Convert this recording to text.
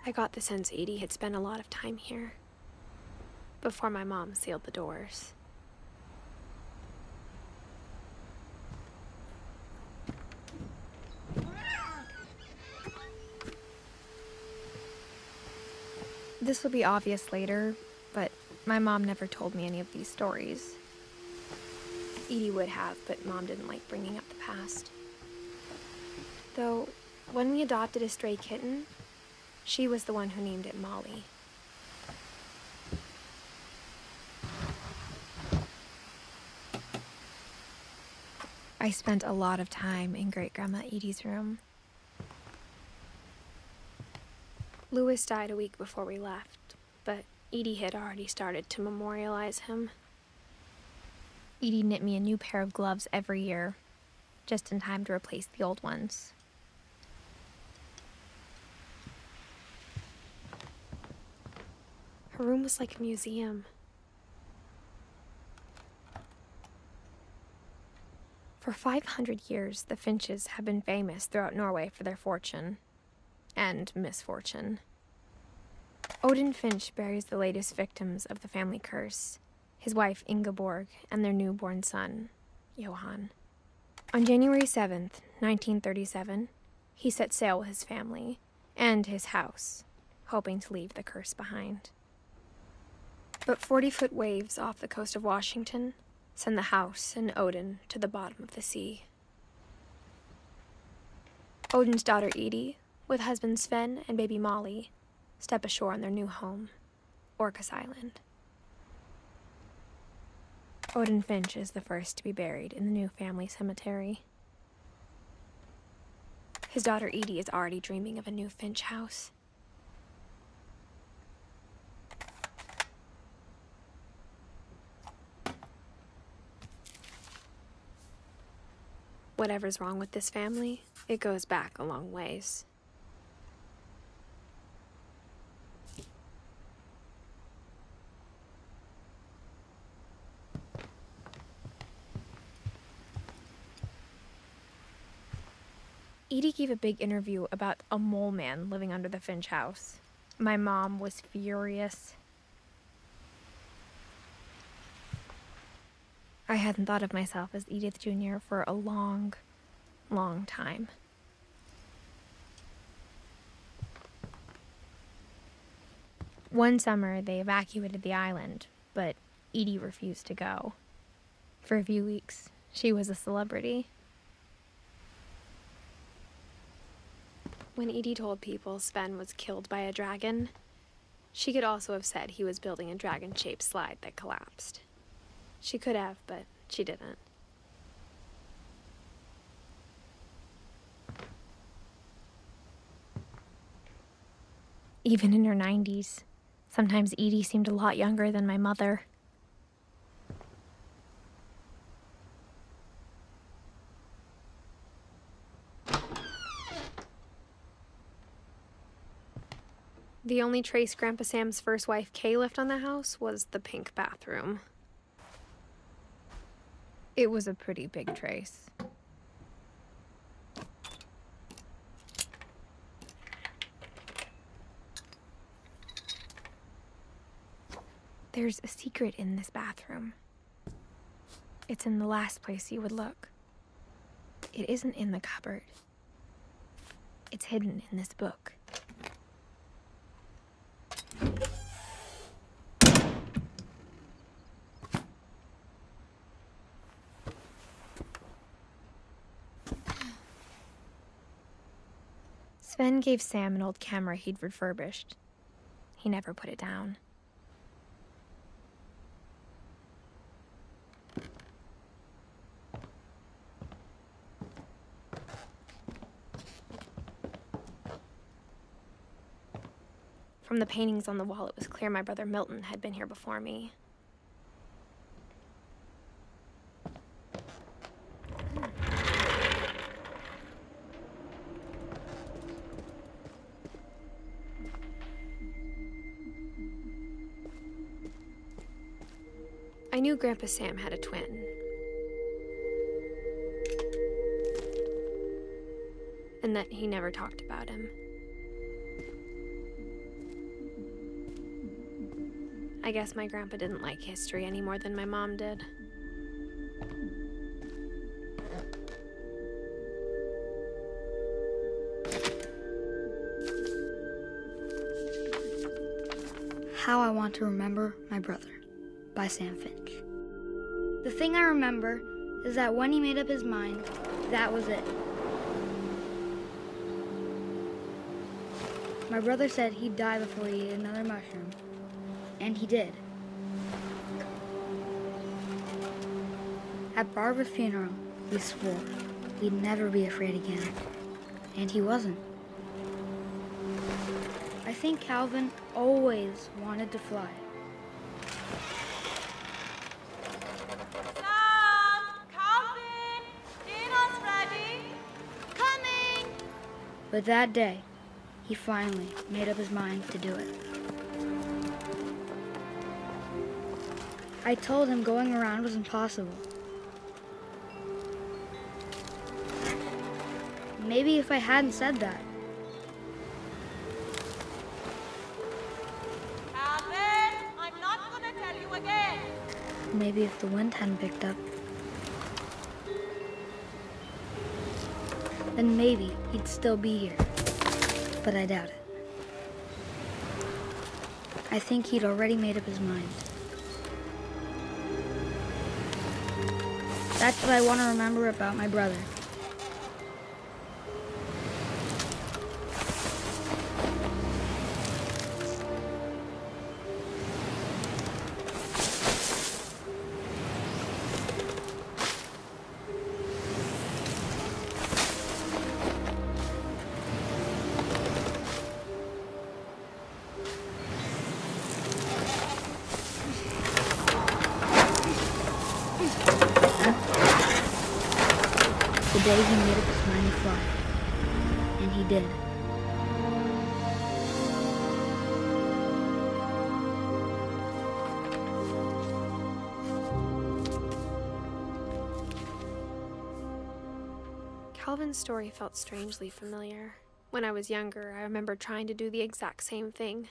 I got the sense Edie had spent a lot of time here, before my mom sealed the doors. This will be obvious later, but my mom never told me any of these stories. Edie would have, but Mom didn't like bringing up the past. Though, when we adopted a stray kitten, she was the one who named it Molly. I spent a lot of time in Great-Grandma Edie's room. Louis died a week before we left, but Edie had already started to memorialize him. Edie knit me a new pair of gloves every year, just in time to replace the old ones. Her room was like a museum. For 500 years, the Finches have been famous throughout Norway for their fortune and misfortune. Odin Finch buries the latest victims of the family curse, his wife Ingeborg and their newborn son, Johan. On January 7th, 1937, he set sail with his family and his house, hoping to leave the curse behind. But 40-foot waves off the coast of Washington send the house and Odin to the bottom of the sea. Odin's daughter Edie, with husband Sven and baby Molly, step ashore on their new home, Orcas Island. Odin Finch is the first to be buried in the new family cemetery. His daughter Edie is already dreaming of a new Finch house. Whatever's wrong with this family, it goes back a long ways. Edie gave a big interview about a mole man living under the Finch house. My mom was furious. I hadn't thought of myself as Edith Jr. for a long, long time. One summer, they evacuated the island, but Edie refused to go. For a few weeks, she was a celebrity. When Edie told people Sven was killed by a dragon, she could also have said he was building a dragon-shaped slide that collapsed. She could have, but she didn't. Even in her 90s, sometimes Edie seemed a lot younger than my mother. The only trace Grandpa Sam's first wife, Kay, left on the house was the pink bathroom. It was a pretty big trace. There's a secret in this bathroom. It's in the last place you would look. It isn't in the cupboard. It's hidden in this book. Sven gave Sam an old camera he'd refurbished. He never put it down. From the paintings on the wall, it was clear my brother Milton had been here before me. I knew Grandpa Sam had a twin. And that he never talked about him. I guess my grandpa didn't like history any more than my mom did. How I Want to Remember My Brother by Sam Finch. The thing I remember is that when he made up his mind, that was it. My brother said he'd die before he ate another mushroom, and he did. At Barbara's funeral, we swore we'd never be afraid again, and he wasn't. I think Calvin always wanted to fly. Calvin, dinner's ready. Coming. But that day, he finally made up his mind to do it. I told him going around was impossible. Maybe if I hadn't said that. Calvin, I'm not gonna tell you again. Maybe if the wind hadn't picked up. Then maybe he'd still be here. But I doubt it. I think he'd already made up his mind. That's what I want to remember about my brother. The day he made up his mind to fly. And he did. Calvin's story felt strangely familiar. When I was younger, I remember trying to do the exact same thing.